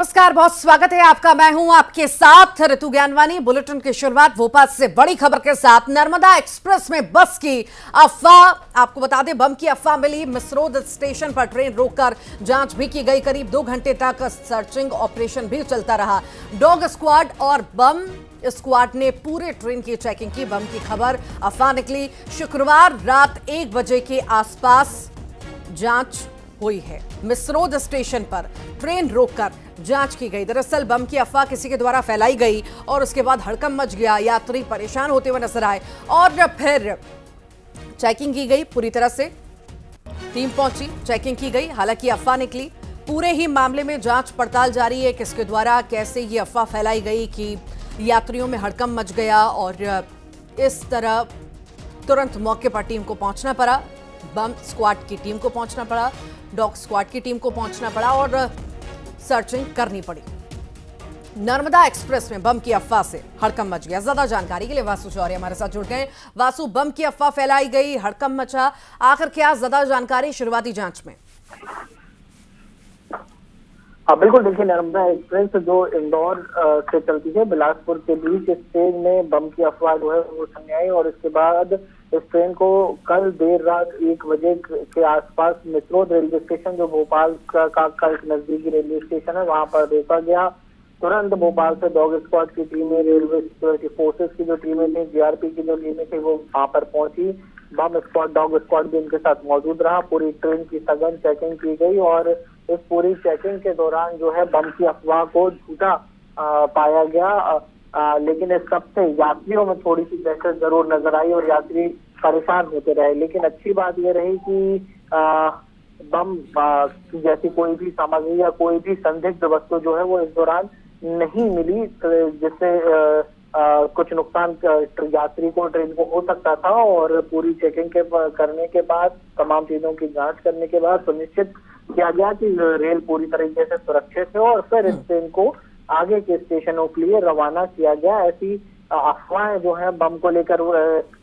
नमस्कार, बहुत स्वागत है आपका। मैं हूं आपके साथ ऋतु ज्ञानवानी। बुलेटिन की शुरुआत भोपाल से बड़ी खबर के साथ। नर्मदा एक्सप्रेस में बस की अफवाह। आपको बता दें, बम की अफवाह मिली। मिसरोद स्टेशन पर ट्रेन रोककर जांच भी की गई। करीब 2 घंटे तक सर्चिंग ऑपरेशन भी चलता रहा। डॉग स्क्वाड और बम स्क्वाड ने पूरे ट्रेन की चेकिंग की। बम की खबर अफवाह निकली। शुक्रवार रात 1 बजे के आसपास जांच हुई है। मिसरोद स्टेशन पर ट्रेन रोककर जांच की गई। दरअसल बम की अफवाह किसी के द्वारा फैलाई गई और उसके बाद हड़कंप मच गया। यात्री परेशान होते हुए नजर आए और फिर चेकिंग की गई। पूरी तरह से टीम पहुंची, चेकिंग की गई। हालांकि अफवाह निकली। पूरे ही मामले में जांच पड़ताल जारी है। किसके द्वारा कैसे ये अफवाह फैलाई गई कि यात्रियों में हड़कंप मच गया और इस तरह तुरंत मौके पर टीम को पहुंचना पड़ा। बम स्क्वाड की टीम को पहुंचना पड़ा, डॉग स्क्वाड की टीम को पहुंचना पड़ा और सर्चिंग करनी पड़ी। नर्मदा एक्सप्रेस में बम की अफवाह से हड़कंप मच गया। ज्यादा जानकारी के लिए वासु चौरे हमारे साथ जुड़ गए। वासु, बम की अफवाह फैलाई गई, हड़कंप मचा, आखिर क्या ज्यादा जानकारी शुरुआती जांच में? हाँ बिल्कुल, देखिए नर्मदा एक्सप्रेस जो इंदौर से चलती है बिलासपुर के बीच, इस ट्रेन में बम की अफवाह जो है वो सामने आई और इसके बाद इस ट्रेन को कल देर रात 1 बजे के आसपास मिसरोद रेलवे स्टेशन, जो भोपाल का एक नजदीकी रेलवे स्टेशन है, वहां पर रोका गया। तुरंत भोपाल से डॉग स्क्वाड की टीमें, रेलवे सिक्योरिटी फोर्सेस की जो टीमें थी, जीआरपी की जो टीमें थी, वो वहां पर पहुंची। बम स्क्वाड, डॉग स्क्वाड भी उनके साथ मौजूद रहा। पूरी ट्रेन की सघन चेकिंग की गई और इस पूरी चेकिंग के दौरान जो है बम की अफवाह को झूठा पाया गया। लेकिन इस सबसे यात्रियों में थोड़ी सी दहशत जरूर नजर आई और यात्री परेशान होते रहे। लेकिन अच्छी बात यह रही कि बम जैसी कोई भी सामग्री या कोई भी संदिग्ध वस्तु जो है वो इस दौरान नहीं मिली, जिससे कुछ नुकसान यात्री को, ट्रेन को हो सकता था। और पूरी चेकिंग करने के बाद, तमाम चीजों की जांच करने के बाद सुनिश्चित किया गया कि रेल पूरी तरीके से सुरक्षित है और फिर इस ट्रेन को आगे के स्टेशनों के लिए रवाना किया गया। ऐसी अफवाहें जो है बम को लेकर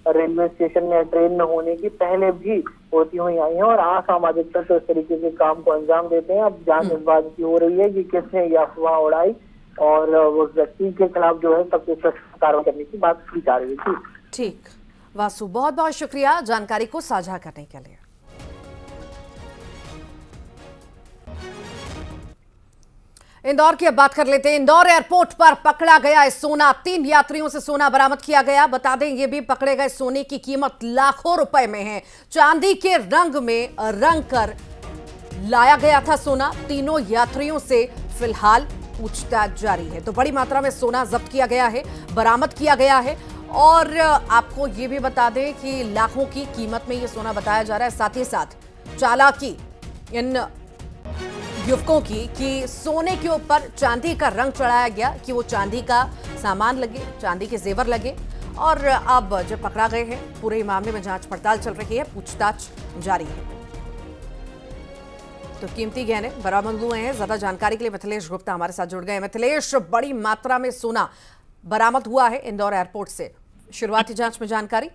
रेलवे स्टेशन में, ट्रेन में होने की पहले भी होती हुई आई हैं और असामाजिक तत्व इस तरीके के काम को अंजाम देते हैं। अब जांच इस बात की हो रही है कि किसने ये अफवाह उड़ाई और उस व्यक्ति के खिलाफ जो है सबसे सख्त कार्रवाई करने की बात की जा रही है। ठीक, वासु बहुत बहुत शुक्रिया जानकारी को साझा करने के लिए। इंदौर की अब बात कर लेते हैं। इंदौर एयरपोर्ट पर पकड़ा गया सोना। 3 यात्रियों से सोना बरामद किया गया। बता दें, ये भी पकड़े गए सोने की कीमत लाखों रुपए में है। चांदी के रंग में रंग कर लाया गया था सोना। तीनों यात्रियों से फिलहाल पूछताछ जारी है। तो बड़ी मात्रा में सोना जब्त किया गया है, बरामद किया गया है। और आपको ये भी बता दें कि लाखों की कीमत में ये सोना बताया जा रहा है। साथ ही साथ चालाकी इन युवकों की कि सोने के ऊपर चांदी का रंग चढ़ाया गया, कि वो चांदी का सामान लगे, चांदी के जेवर लगे। और अब जब पकड़ा गए हैं, पूरे मामले में जांच पड़ताल चल रही है, पूछताछ जारी है। तो कीमती गहने बरामद हुए हैं। ज्यादा जानकारी के लिए मिथिलेश गुप्ता हमारे साथ जुड़ गए। मिथिलेश, बड़ी मात्रा में सोना बरामद हुआ है इंदौर एयरपोर्ट से। शुरुआती जांच में जानकारी?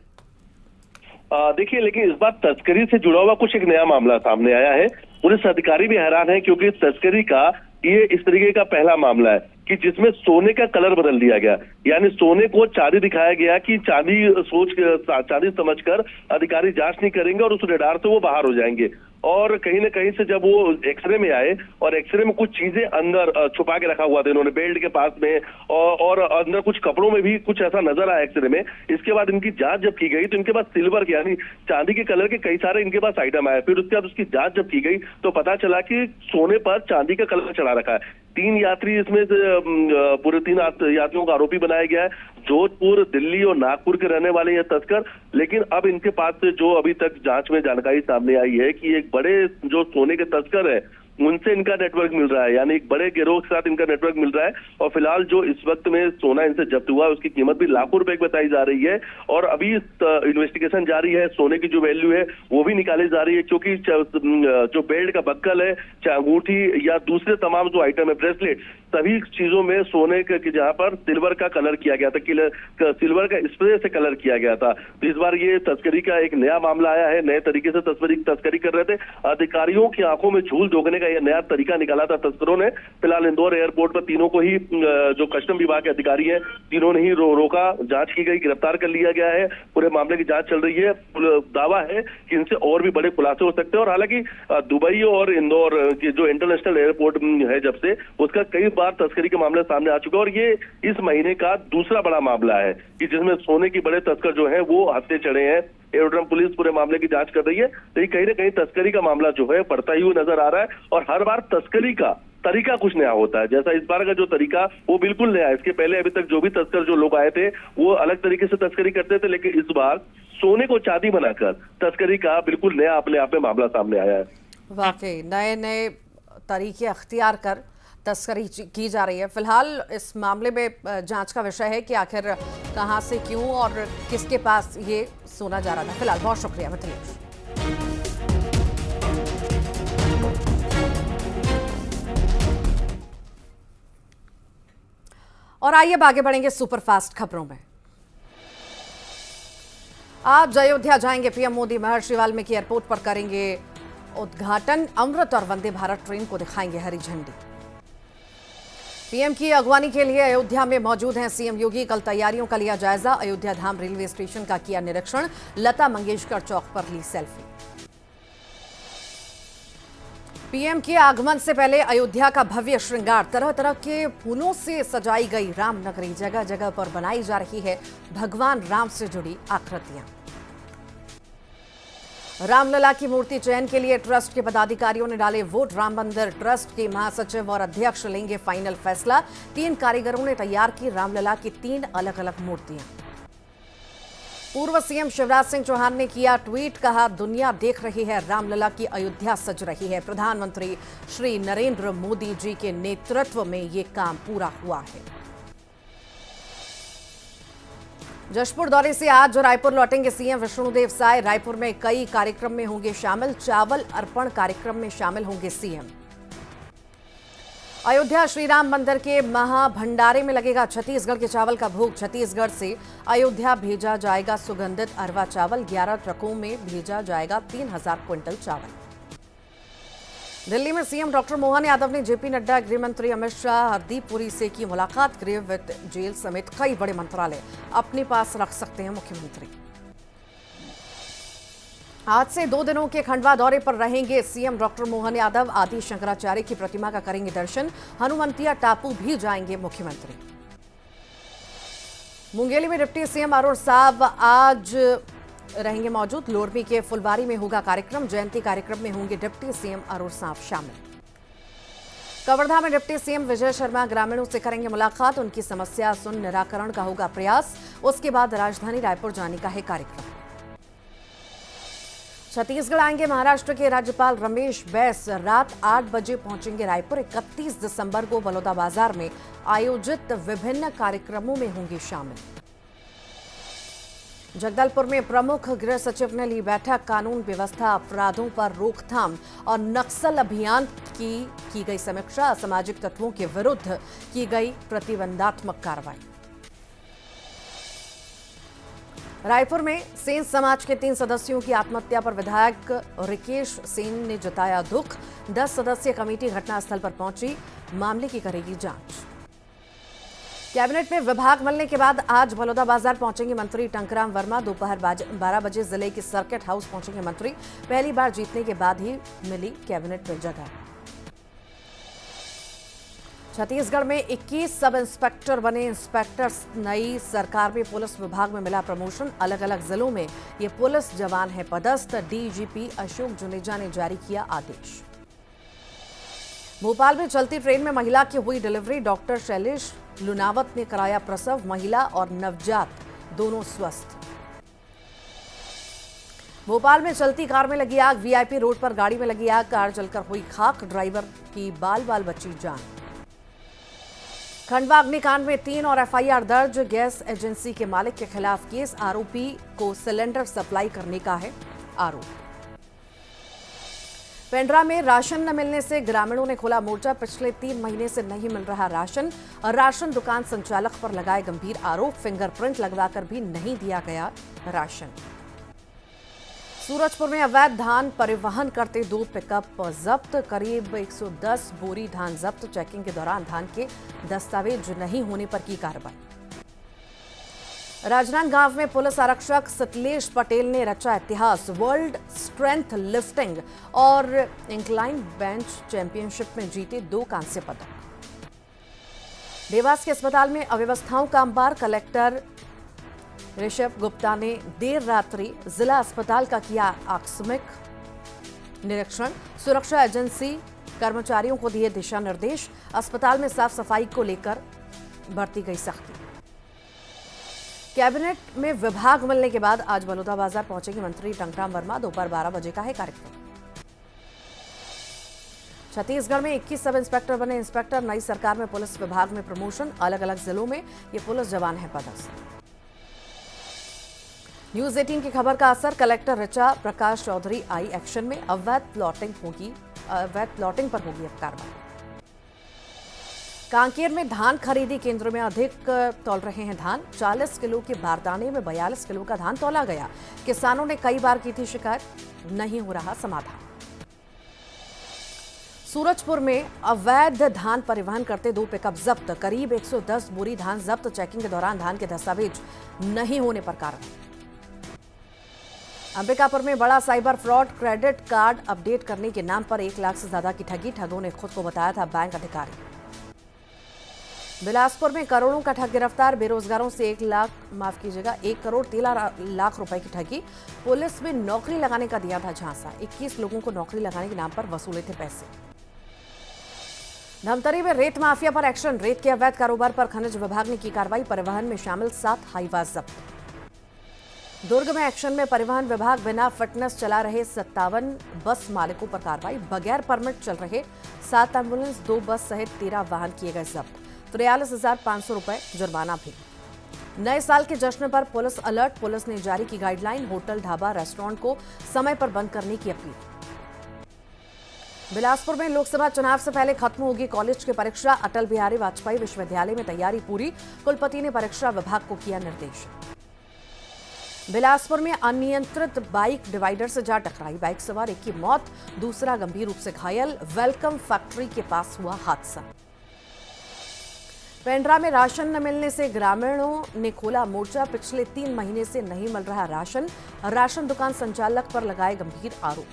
देखिए, लेकिन इस बार तस्करी से जुड़ा हुआ कुछ एक नया मामला सामने आया है। पुलिस अधिकारी भी हैरान है क्योंकि तस्करी का ये इस तरीके का पहला मामला है कि जिसमें सोने का कलर बदल दिया गया। यानी सोने को चांदी दिखाया गया कि चांदी समझकर अधिकारी जांच नहीं करेंगे और उस रडार से वो बाहर हो जाएंगे। और कहीं ना कहीं से जब वो एक्सरे में आए और एक्सरे में कुछ चीजें अंदर छुपा के रखा हुआ था इन्होंने बेल्ट के पास में, और अंदर कुछ कपड़ों में भी कुछ ऐसा नजर आया एक्सरे में। इसके बाद इनकी जांच जब की गई तो इनके पास सिल्वर के, यानी चांदी के कलर के कई सारे इनके पास आइटम आए। फिर उसके बाद उसकी जांच जब की गई तो पता चला कि सोने पर चांदी का कलर चढ़ा रखा है। 3 यात्री इसमें पूरे 3 यात्रियों का आरोपी बनाया गया है। जोधपुर, दिल्ली और नागपुर के रहने वाले ये तस्कर। लेकिन अब इनके पास से जो अभी तक जांच में जानकारी सामने आई है कि एक बड़े जो सोने के तस्कर है उनसे इनका नेटवर्क मिल रहा है, यानी एक बड़े गिरोह के साथ इनका नेटवर्क मिल रहा है। और फिलहाल जो इस वक्त में सोना इनसे जब्त हुआ है उसकी कीमत भी लाखों रुपए की बताई जा रही है। और अभी इन्वेस्टिगेशन जारी है। सोने की जो वैल्यू है वो भी निकाली जा रही है, क्योंकि जो बेल्ट का बक्कल है, चाहे अंगूठी या दूसरे तमाम जो आइटम है, ब्रेसलेट, सभी चीजों में सोने के जहां पर सिल्वर का कलर किया गया था, सिल्वर का स्प्रे से कलर किया गया था। तो इस बार ये तस्करी का एक नया मामला आया है। नए तरीके से तस्करी कर रहे थे। अधिकारियों की आंखों में झूल झोंकने का यह नया तरीका निकाला था तस्करों ने। फिलहाल इंदौर एयरपोर्ट पर तीनों को ही जो कस्टम विभाग के अधिकारी हैं तीनों ने ही रोका, जांच की गई, गिरफ्तार कर लिया गया है। पूरे मामले की जांच चल रही है। दावा है कि इनसे और भी बड़े खुलासे हो सकते हैं। और हालांकि दुबई और इंदौर की जो इंटरनेशनल एयरपोर्ट है जब से, उसका कई बार तस्करी के मामले सामने आ चुका है। और ये इस महीने का दूसरा बड़ा मामला है कि जिसमें सोने की बड़े तस्कर जो है वो हत्थे चढ़े हैं। एरोड्रम पुलिस पूरे मामले की जांच कर रही है, लेकिन कहीं ना कहीं तस्करी का मामला जो है बढ़ता ही हुआ नजर आ रहा है। और हर बार तस्करी का तरीका कुछ नया होता है। जैसा इस बार का जो तरीका वो बिल्कुल नया है। इसके पहले अभी तक जो भी तस्कर जो लोग आए थे वो अलग तरीके से तस्करी करते थे, लेकिन इस बार सोने को चांदी बनाकर तस्करी का बिल्कुल नया अपने आप में मामला सामने आया है। वाकई नए नए तरीके अख्तियार कर तस्करी की जा रही है। फिलहाल इस मामले में जांच का विषय है कि आखिर कहां से, क्यों और किसके पास ये सोना जा रहा था। फिलहाल बहुत शुक्रिया मिथिलेश। और आइए अब आगे बढ़ेंगे सुपरफास्ट खबरों में। आज अयोध्या जाएंगे पीएम मोदी। महर्षि वाल्मीकि एयरपोर्ट पर करेंगे उद्घाटन। अमृत और वंदे भारत ट्रेन को दिखाएंगे हरी झंडी। पीएम की अगवानी के लिए अयोध्या में मौजूद हैं सीएम योगी। कल तैयारियों का लिया जायजा। अयोध्या धाम रेलवे स्टेशन का किया निरीक्षण। लता मंगेशकर चौक पर ली सेल्फी। पीएम के आगमन से पहले अयोध्या का भव्य श्रृंगार। तरह तरह के फूलों से सजाई गई रामनगरी। जगह जगह पर बनाई जा रही है भगवान राम से जुड़ी आकृतियां। रामलला की मूर्ति चयन के लिए ट्रस्ट के पदाधिकारियों ने डाले वोट। राम मंदिर ट्रस्ट के महासचिव और अध्यक्ष लेंगे फाइनल फैसला। 3 कारीगरों ने तैयार की रामलला की 3 अलग अलग मूर्तियां। पूर्व सीएम शिवराज सिंह चौहान ने किया ट्वीट। कहा, दुनिया देख रही है रामलला की अयोध्या सज रही है। प्रधानमंत्री श्री नरेंद्र मोदी जी के नेतृत्व में ये काम पूरा हुआ है। जशपुर दौरे से आज रायपुर लौटेंगे सीएम विष्णुदेव साय। रायपुर में कई कार्यक्रम में होंगे शामिल। चावल अर्पण कार्यक्रम में शामिल होंगे सीएम। अयोध्या श्री राम मंदिर के महाभंडारे में लगेगा छत्तीसगढ़ के चावल का भोग। छत्तीसगढ़ से अयोध्या भेजा जाएगा सुगंधित अरवा चावल। 11 ट्रकों में भेजा जाएगा 3000 क्विंटल चावल। दिल्ली में सीएम डॉक्टर मोहन यादव ने जेपी नड्डा, गृह मंत्री अमित शाह, हरदीप पुरी से की मुलाकात। गृह, वित्त, जेल समेत कई बड़े मंत्रालय अपने पास रख सकते हैं मुख्यमंत्री। आज से 2 दिनों के खंडवा दौरे पर रहेंगे सीएम डॉक्टर मोहन यादव। आदि शंकराचार्य की प्रतिमा का करेंगे दर्शन। हनुमंतिया टापू भी जाएंगे मुख्यमंत्री। मुंगेली में डिप्टी सीएम अरुण साव आज रहेंगे मौजूद। लोरमी के फुलवारी में होगा कार्यक्रम। जयंती कार्यक्रम में होंगे डिप्टी सीएम अरुण साव शामिल। कवर्धा में डिप्टी सीएम विजय शर्मा ग्रामीणों से करेंगे मुलाकात। उनकी समस्या सुन निराकरण का होगा प्रयास। उसके बाद राजधानी रायपुर जाने का है कार्यक्रम। छत्तीसगढ़ आएंगे महाराष्ट्र के राज्यपाल रमेश बैस। रात 8 बजे पहुंचेंगे रायपुर। 31 दिसंबर को बलौदाबाजार में आयोजित विभिन्न कार्यक्रमों में होंगे शामिल। जगदलपुर में प्रमुख गृह सचिव ने ली बैठक। कानून व्यवस्था, अपराधों पर रोकथाम और नक्सल अभियान की गई समीक्षा। असामाजिक तत्वों के विरुद्ध की गई प्रतिबंधात्मक कार्रवाई। रायपुर में सेन समाज के 3 सदस्यों की आत्महत्या पर विधायक रिकेश सेन ने जताया दुख। 10 सदस्यीय कमेटी घटनास्थल पर पहुंची। मामले की करेगी जांच। कैबिनेट में विभाग मिलने के बाद आज बलौदाबाजार पहुंचेंगे मंत्री टंकराम वर्मा। दोपहर 12 बजे जिले के सर्किट हाउस पहुंचेंगे मंत्री। पहली बार जीतने के बाद ही मिली कैबिनेट में जगह। छत्तीसगढ़ में 21 सब इंस्पेक्टर बने इंस्पेक्टर। नई सरकार में पुलिस विभाग में मिला प्रमोशन। अलग अलग जिलों में ये पुलिस जवान है पदस्थ। डीजीपी अशोक जुनेजा ने जारी किया आदेश। भोपाल में चलती ट्रेन में महिला की हुई डिलीवरी। डॉक्टर शैलेश लुनावत ने कराया प्रसव। महिला और नवजात दोनों स्वस्थ। भोपाल में चलती कार में लगी आग। वीआईपी रोड पर गाड़ी में लगी आग। कार जलकर हुई खाक। ड्राइवर की बाल बाल बची जान। खंडवा अग्निकांड में 3 और एफआईआर दर्ज। गैस एजेंसी के मालिक के खिलाफ केस। आरोपी को सिलेंडर सप्लाई करने का है आरोप। पेंड्रा में राशन न मिलने से ग्रामीणों ने खोला मोर्चा। पिछले 3 महीने से नहीं मिल रहा राशन। राशन दुकान संचालक पर लगाए गंभीर आरोप। फिंगरप्रिंट लगवाकर भी नहीं दिया गया राशन। सूरजपुर में अवैध धान परिवहन करते 2 पिकअप जब्त, करीब 110 बोरी धान जब्त। चेकिंग के दौरान धान के दस्तावेज नहीं होने पर की कार्रवाई। राजनांदगांव में पुलिस आरक्षक सतलेश पटेल ने रचा इतिहास, वर्ल्ड स्ट्रेंथ लिफ्टिंग और इंक्लाइन बेंच चैंपियनशिप में जीते 2 कांस्य पदक। देवास के अस्पताल में अव्यवस्थाओं का अंबार, कलेक्टर ऋषभ गुप्ता ने देर रात्रि जिला अस्पताल का किया आकस्मिक निरीक्षण। सुरक्षा एजेंसी कर्मचारियों को दिए दिशा निर्देश। अस्पताल में साफ सफाई को लेकर बरती गई सख्ती। कैबिनेट में विभाग मिलने के बाद आज बलौदाबाजार पहुंचेंगे मंत्री टंकराम वर्मा। दोपहर 12 बजे का है कार्यक्रम। छत्तीसगढ़ में 21 सब इंस्पेक्टर बने इंस्पेक्टर। नई सरकार में पुलिस विभाग में प्रमोशन, अलग अलग जिलों में ये पुलिस जवान है पदस्थ। न्यूज 18 की खबर का असर, कलेक्टर ऋचा प्रकाश चौधरी आई एक्शन में। अवैध प्लॉटिंग पर होगी अब कार्रवाई। कांकेर में धान खरीदी केंद्र में अधिक तौल रहे हैं धान। 40 किलो के बारदाने में 42 किलो का धान तौला गया। किसानों ने कई बार की थी शिकायत, नहीं हो रहा समाधान। सूरजपुर में अवैध धान परिवहन करते 2 पिकअप जब्त, करीब 110 बोरी धान जब्त। चेकिंग के दौरान धान के दस्तावेज नहीं होने पर कार्रवाई। अंबिकापुर में बड़ा cyber fraud, credit card update करने के नाम पर 1 लाख से ज्यादा की ठगी। ठगों ने खुद को बताया था बैंक अधिकारी। बिलासपुर में करोड़ों का ठग गिरफ्तार, बेरोजगारों से 1 करोड़ 13 लाख रुपए की ठगी। पुलिस में नौकरी लगाने का दिया था झांसा, 21 लोगों को नौकरी लगाने के नाम पर वसूले थे पैसे। धमतरी में रेत माफिया पर एक्शन, रेत के अवैध कारोबार पर खनिज विभाग ने की कार्रवाई। परिवहन में शामिल 7 हाईवा जब्त। दुर्ग में एक्शन में परिवहन विभाग, बिना फिटनेस चला रहे 57 बस मालिकों पर कार्रवाई। बगैर परमिट चल रहे 7 एम्बुलेंस, 2 बस सहित 13 वाहन किए गए जब्त। 43,500 रुपए जुर्माना भी। नए साल के जश्न पर पुलिस अलर्ट, पुलिस ने जारी की गाइडलाइन। होटल, ढाबा, रेस्टोरेंट को समय पर बंद करने की अपील। बिलासपुर में लोकसभा चुनाव से पहले खत्म होगी कॉलेज की परीक्षा। अटल बिहारी वाजपेयी विश्वविद्यालय में तैयारी पूरी, कुलपति ने परीक्षा विभाग को किया निर्देश। बिलासपुर में अनियंत्रित बाइक डिवाइडर से जा टकराई, बाइक सवार एक की मौत, दूसरा गंभीर रूप से घायल। वेलकम फैक्ट्री के पास हुआ हादसा। पेंड्रा में राशन न मिलने से ग्रामीणों ने खोला मोर्चा, पिछले 3 महीने से नहीं मिल रहा राशन। राशन दुकान संचालक पर लगाए गंभीर आरोप।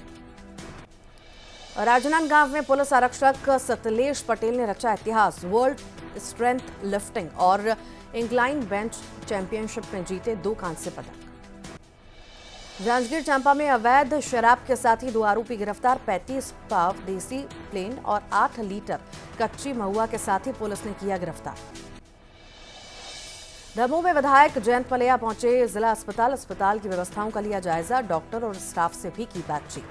राजनांदगांव में पुलिस आरक्षक सतलेश पटेल ने रचा इतिहास, वर्ल्ड स्ट्रेंथ लिफ्टिंग और इंक्लाइन बेंच चैंपियनशिप में जीते 2 कांस्य पदक। जांजगीर चांपा में अवैध शराब के साथ ही 2 आरोपी गिरफ्तार, 35 पाव देसी प्लेन और 8 लीटर कच्ची महुआ के साथ ही पुलिस ने किया गिरफ्तार। दमोह में विधायक जयंत पलेया पहुंचे जिला अस्पताल, अस्पताल की व्यवस्थाओं का लिया जायजा, डॉक्टर और स्टाफ से भी की बातचीत।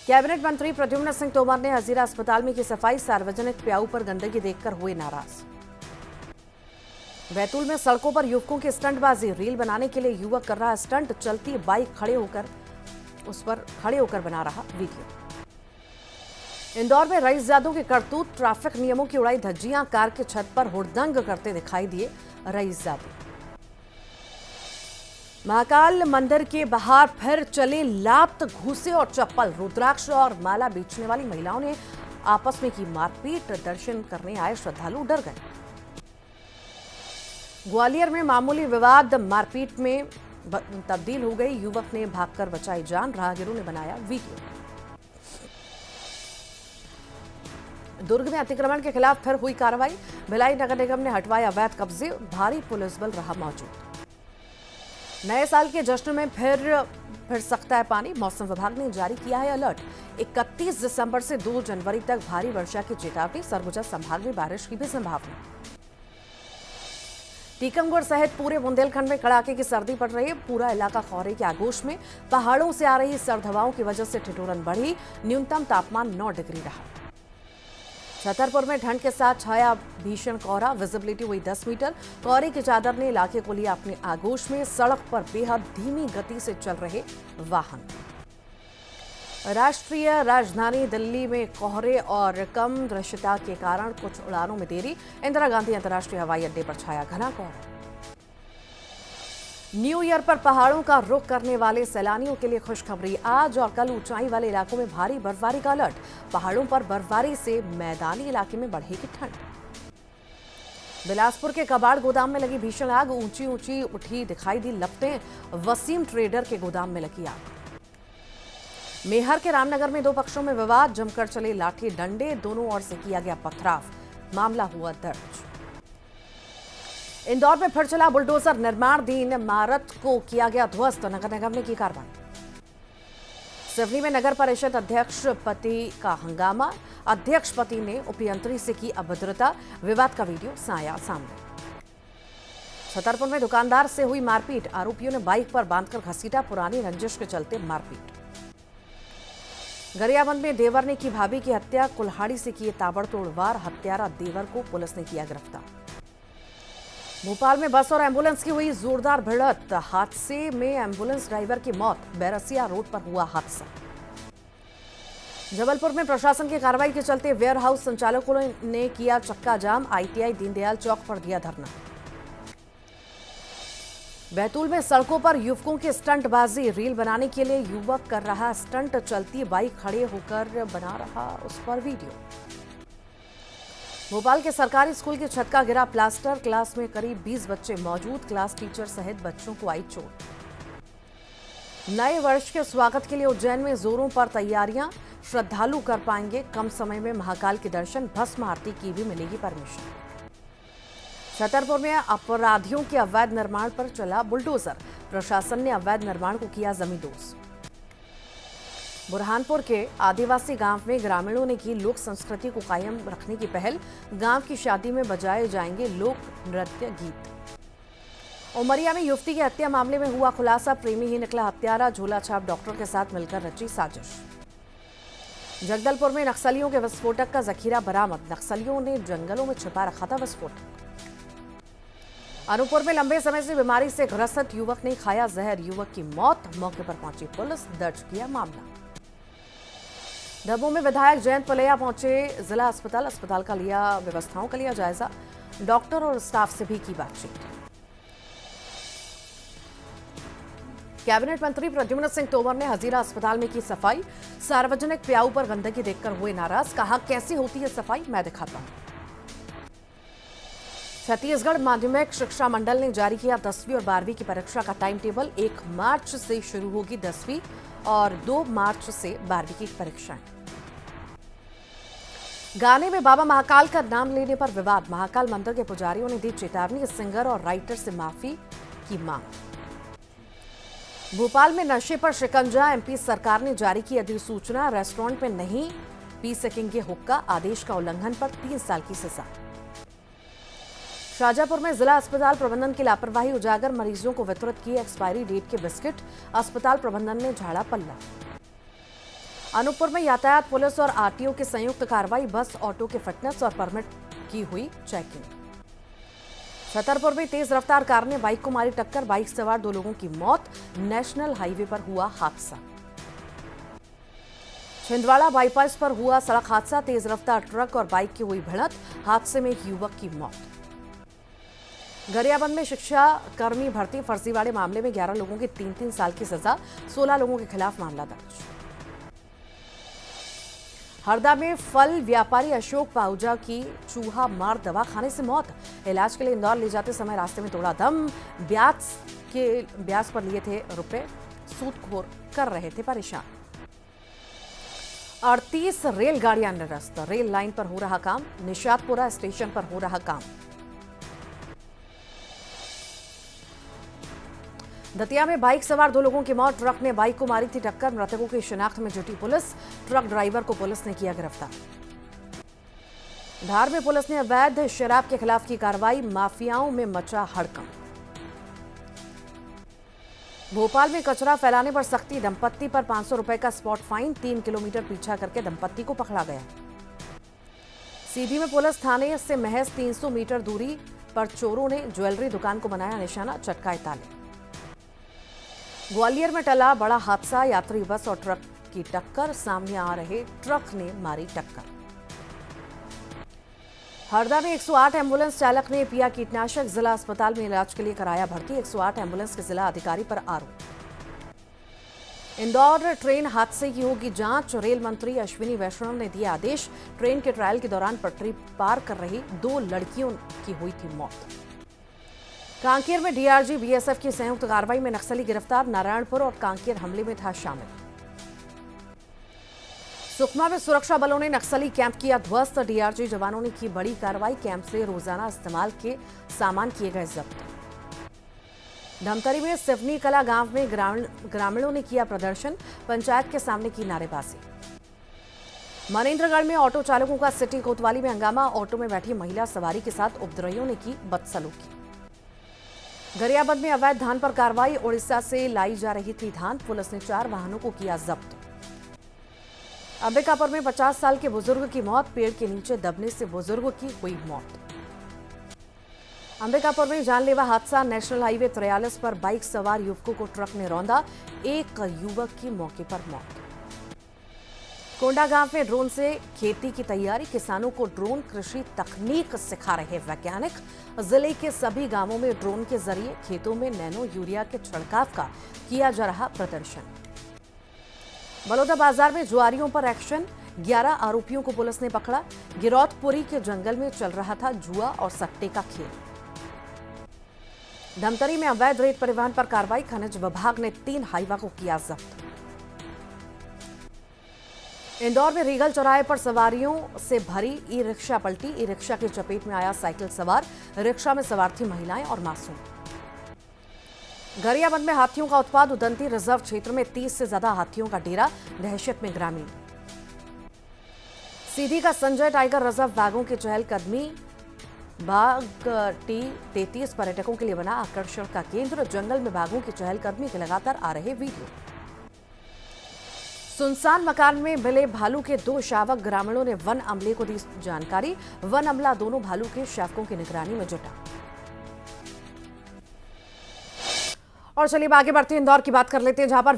कैबिनेट मंत्री प्रद्युम्न सिंह तोमर ने हजीरा अस्पताल में की सफाई, सार्वजनिक प्याऊ पर गंदगी देखकर हुए नाराज। बैतूल में सड़कों पर युवकों की स्टंटबाजी, रील बनाने के लिए युवक कर रहा स्टंट, चलती बाइक उस पर खड़े होकर बना रहा वीडियो। इंदौर में रईसजादों के करतूत, ट्रैफिक नियमों की उड़ाई धज्जियां, कार के छत पर हुड़दंग करते दिखाई दिए रईसजादे। महाकाल मंदिर के बाहर फिर चले लात, घूसे और चप्पल, रुद्राक्ष और माला बेचने वाली महिलाओं ने आपस में की मारपीट, दर्शन करने आए श्रद्धालु डर गए। ग्वालियर में मामूली विवाद मारपीट में तब्दील हो गई, युवक ने भागकर बचाई जान, राहगीरों ने बनाया वीडियो। दुर्ग में अतिक्रमण के खिलाफ फिर हुई कार्रवाई, भिलाई नगर निगम ने हटवाए अवैध कब्जे, भारी पुलिस बल रहा मौजूद। नए साल के जश्न में फिर सकता है पानी, मौसम विभाग ने जारी किया है अलर्ट। 31 दिसंबर से 2 जनवरी तक भारी वर्षा की चेतावनी, सरगुजा संभाग में बारिश की भी संभावना। टीकमगढ़ सहित पूरे बुंदेलखंड में कड़ाके की सर्दी पड़ रही है, पूरा इलाका खौरे के आगोश में। पहाड़ों से आ रही सर्द हवाओं की वजह से ठिठुरन बढ़ी, न्यूनतम तापमान 9 डिग्री रहा। छतरपुर में ठंड के साथ छाया भीषण कोहरा, विजिबिलिटी हुई 10 मीटर। कोहरे की चादर ने इलाके को लिया अपने आगोश में, सड़क पर बेहद धीमी गति से चल रहे वाहन। राष्ट्रीय राजधानी दिल्ली में कोहरे और कम दृश्यता के कारण कुछ उड़ानों में देरी, इंदिरा गांधी अंतर्राष्ट्रीय हवाई अड्डे पर छाया घना कोहरा। न्यू ईयर पर पहाड़ों का रुख करने वाले सैलानियों के लिए खुशखबरी। आज और कल ऊंचाई वाले इलाकों में भारी बर्फबारी का अलर्ट। पहाड़ों पर बर्फबारी से मैदानी इलाके में बढ़ेगी ठंड। बिलासपुर के कबाड़ गोदाम में लगी भीषण आग। ऊंची ऊंची उठी दिखाई दी लपटें। वसीम ट्रेडर के गोदाम में लगी आग। मेहर के रामनगर में दो पक्षों में विवाद। जमकर चले लाठी डंडे। दोनों ओर से किया गया पथराव। मामला हुआ दर्ज। इंदौर में फिर चला बुलडोजर। निर्माणाधीन इमारत को किया गया ध्वस्त। नगर निगम ने की कार्रवाई। सिवनी में नगर परिषद अध्यक्ष पति का हंगामा। अध्यक्ष पति ने उपयंत्री से की अभद्रता। विवाद का वीडियो आया सामने। छतरपुर में दुकानदार से हुई मारपीट। आरोपियों ने बाइक पर बांधकर घसीटा। पुरानी रंजिश के चलते मारपीट। गरियाबंद में देवर ने की भाभी की हत्या। कुल्हाड़ी से किए ताबड़तोड़ वार। हत्यारा देवर को पुलिस ने किया गिरफ्तार। भोपाल में बस और एम्बुलेंस की हुई जोरदार भिड़ंत। हादसे में एम्बुलेंस ड्राइवर की मौत। बैरसिया रोड पर हुआ हादसा। जबलपुर में प्रशासन की कार्रवाई के चलते वेयर हाउस संचालकों ने किया चक्का जाम। आईटीआई दीनदयाल चौक पर दिया धरना। बैतूल में सड़कों पर युवकों की स्टंटबाजी। रील बनाने के लिए युवक कर रहा स्टंट। चलती बाइक खड़े होकर बना रहा उस पर वीडियो। भोपाल के सरकारी स्कूल की छत का गिरा प्लास्टर। क्लास में करीब 20 बच्चे मौजूद। क्लास टीचर सहित बच्चों को आई चोट। नए वर्ष के स्वागत के लिए उज्जैन में जोरों पर तैयारियां। श्रद्धालु कर पाएंगे कम समय में महाकाल के दर्शन। भस्म आरती की भी मिलेगी परमिशन। छतरपुर में अपराधियों के अवैध निर्माण पर चला बुलडोजर। प्रशासन ने अवैध निर्माण को किया जमींदोज। बुरहानपुर के आदिवासी गांव में ग्रामीणों ने की लोक संस्कृति को कायम रखने की पहल। गांव की शादी में बजाए जाएंगे लोक नृत्य गीत। उमरिया में युवती की हत्या मामले में हुआ खुलासा। प्रेमी ही निकला हत्यारा। झोला छाप डॉक्टर के साथ मिलकर रची साजिश। जगदलपुर में नक्सलियों के विस्फोटक का जखीरा बरामद। नक्सलियों ने जंगलों में छिपा रखा था विस्फोटक। अनूपपुर में लंबे समय से बीमारी से ग्रसित युवक ने खाया जहर। युवक की मौत। मौके पर पहुंची पुलिस। दर्ज किया मामला। दमोह में विधायक जयंत पलैया पहुंचे जिला अस्पताल का लिया व्यवस्थाओं का लिया जायजा। डॉक्टर और स्टाफ से भी की बातचीत। कैबिनेट मंत्री प्रद्युम्न सिंह तोमर ने हजीरा अस्पताल में की सफाई। सार्वजनिक प्याऊ पर गंदगी देखकर हुए नाराज। कहा कैसी होती है सफाई मैं दिखाता हूं। छत्तीसगढ़ माध्यमिक शिक्षा मंडल ने जारी किया 10वीं और 12वीं की परीक्षा का टाइम टेबल। 1 मार्च से शुरू होगी 10वीं और 2 मार्च से 12वीं की परीक्षाएं। गाने में बाबा महाकाल का नाम लेने पर विवाद। महाकाल मंदिर के पुजारियों ने दी चेतावनी। सिंगर और राइटर से माफी की मांग। भोपाल में नशे पर शिकंजा। एमपी सरकार ने जारी की अधिसूचना। रेस्टोरेंट में नहीं पी सकेंगे हुक्का। आदेश का उल्लंघन पर 3 साल की सजा। शाजापुर में जिला अस्पताल प्रबंधन की लापरवाही उजागर। मरीजों को वितरित किए एक्सपायरी डेट के बिस्किट। अस्पताल प्रबंधन ने झाड़ा पल्ला। अनूपपुर में यातायात पुलिस और आरटीओ की संयुक्त कार्रवाई। बस ऑटो के फिटनेस और परमिट की हुई चेकिंग। छतरपुर में तेज रफ्तार कार ने बाइक को मारी टक्कर। बाइक सवार 2 लोगों की मौत। नेशनल हाईवे पर हुआ हादसा। छिंदवाड़ा बाईपास पर हुआ सड़क हादसा। तेज रफ्तार ट्रक और बाइक की हुई भिड़ंत। हादसे में एक युवक की मौत। गरियाबंद में शिक्षा कर्मी भर्ती फर्जीवाड़े मामले में 11 लोगों की 3-3 साल की सजा। 16 लोगों के खिलाफ मामला दर्ज। हरदा में फल व्यापारी अशोक पाहुजा की चूहा मार दवाखाने से मौत। इलाज के लिए इंदौर ले जाते समय रास्ते में तोड़ा दम। ब्याज पर लिए थे रुपए। सूदखोर कर रहे थे परेशान। 38 रेलगाड़ियां निरस्त। रेल लाइन पर हो रहा काम। निशातपुरा स्टेशन पर हो रहा काम। दतिया में बाइक सवार 2 लोगों की मौत। ट्रक ने बाइक को मारी थी टक्कर। मृतकों की शिनाख्त में जुटी पुलिस। ट्रक ड्राइवर को पुलिस ने किया गिरफ्तार। धार में पुलिस ने अवैध शराब के खिलाफ की कार्रवाई। माफियाओं में मचा हड़कंप। भोपाल में कचरा फैलाने पर सख्ती। दंपत्ति पर 500 रुपए का स्पॉट फाइन। 3 किलोमीटर पीछा करके दंपत्ति को पकड़ा गया। सीधी में पुलिस थाने से महज 300 मीटर दूरी पर चोरों ने ज्वेलरी दुकान को बनाया निशाना। चटकाए ताले। ग्वालियर में टला बड़ा हादसा। यात्री बस और ट्रक की टक्कर। सामने आ रहे ट्रक ने मारी टक्कर। हरदा में 108 एम्बुलेंस चालक ने पिया कीटनाशक, जिला अस्पताल में इलाज के लिए कराया भर्ती। 108 एम्बुलेंस के जिला अधिकारी पर आरोप। इंदौर ट्रेन हादसे की होगी जांच, रेल मंत्री अश्विनी वैष्णव ने दिया आदेश। ट्रेन के ट्रायल के दौरान पटरी पार कर रही 2 लड़कियों की हुई थी मौत। कांकेर में डीआरजी बीएसएफ की संयुक्त कार्रवाई में नक्सली गिरफ्तार, नारायणपुर और कांकेर हमले में था शामिल। सुकमा में सुरक्षा बलों ने नक्सली कैंप किया ध्वस्त, डीआरजी जवानों ने की बड़ी कार्रवाई, कैंप से रोजाना इस्तेमाल के सामान किए गए जब्त। धमतरी में सिवनी कला गांव में ग्रामीणों ने किया प्रदर्शन, पंचायत के सामने की नारेबाजी। मनेंद्रगढ़ में ऑटो चालकों का सिटी कोतवाली में हंगामा, ऑटो में बैठी महिला सवारी के साथ उपद्रवियों ने की बदसलूकी। गरियाबंद में अवैध धान पर कार्रवाई, उड़ीसा से लाई जा रही थी धान, पुलिस ने 4 वाहनों को किया जब्त। अंबिकापुर में 50 साल के बुजुर्ग की मौत, पेड़ के नीचे दबने से बुजुर्ग की हुई मौत। अंबिकापुर में जानलेवा हादसा, नेशनल हाईवे 43 पर बाइक सवार युवकों को ट्रक ने रौंदा, एक युवक की मौके पर मौत। कोंडा गांव में ड्रोन से खेती की तैयारी, किसानों को ड्रोन कृषि तकनीक सिखा रहे वैज्ञानिक। जिले के सभी गांवों में ड्रोन के जरिए खेतों में नैनो यूरिया के छिड़काव का किया जा रहा प्रदर्शन। बलौदा बाजार में जुआरियों पर एक्शन, 11 आरोपियों को पुलिस ने पकड़ा। गिरौदपुरी के जंगल में चल रहा था जुआ और सट्टे का खेल। धमतरी में अवैध रेत परिवहन पर कार्रवाई, खनिज विभाग ने 3 हाईवा को किया जब्त। इंदौर में रीगल चौराहे पर सवारियों से भरी ई रिक्शा पलटी, ई रिक्शा की चपेट में आया साइकिल सवार, रिक्शा में सवार थी महिलाएं और मासूम। गरियाबंद में हाथियों का उत्पात, उदंती रिजर्व क्षेत्र में 30 से ज्यादा हाथियों का डेरा, दहशत में ग्रामीण। सीधी का संजय टाइगर रिजर्व बाघों की चहलकदमी, बाघ T33 पर्यटकों के लिए बना आकर्षण का केंद्र, जंगल में बाघों की चहलकदमी के लगातार आ रहे वीडियो। सुनसान मकान में मिले भालू के 2 शावक, ग्रामीणों ने वन अमले को दी जानकारी, वन अमला दोनों भालू के शावकों की निगरानी में जुटा। और चलिए आगे बढ़ते हैं, इंदौर की बात कर लेते हैं, जहां पर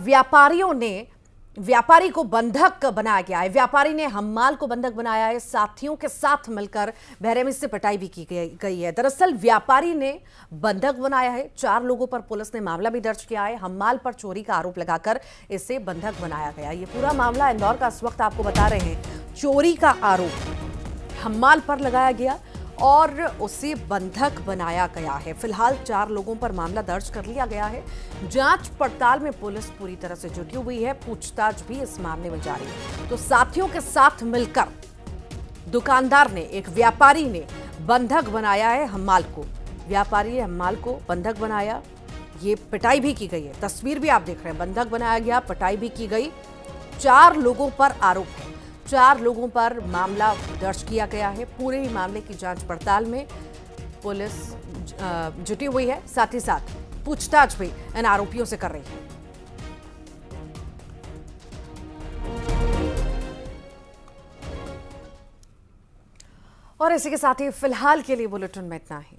व्यापारी को बंधक बनाया गया है। व्यापारी ने हम्माल को बंधक बनाया है, साथियों के साथ मिलकर बेरहमी से पिटाई भी की गई है। दरअसल व्यापारी ने बंधक बनाया है, 4 लोगों पर पुलिस ने मामला भी दर्ज किया है। हम्माल पर चोरी का आरोप लगाकर इसे बंधक बनाया गया। ये पूरा मामला इंदौर का इस वक्त आपको बता रहे हैं। चोरी का आरोप हम्माल पर लगाया गया और उसे बंधक बनाया गया है। फिलहाल 4 लोगों पर मामला दर्ज कर लिया गया है। जांच पड़ताल में पुलिस पूरी तरह से जुटी हुई है, पूछताछ भी इस मामले में जारी है। तो साथियों के साथ मिलकर दुकानदार ने, एक व्यापारी ने बंधक बनाया है हम्माल को। व्यापारी ने हम्माल को बंधक बनाया, ये पिटाई भी की गई है, तस्वीर भी आप देख रहे हैं। बंधक बनाया गया, पिटाई भी की गई। 4 लोगों पर आरोप है, 4 लोगों पर मामला दर्ज किया गया है। पूरे ही मामले की जांच पड़ताल में पुलिस जुटी हुई है, साथ ही साथ पूछताछ भी इन आरोपियों से कर रही है। और इसी के साथ ही फिलहाल के लिए बुलेटिन में इतना ही।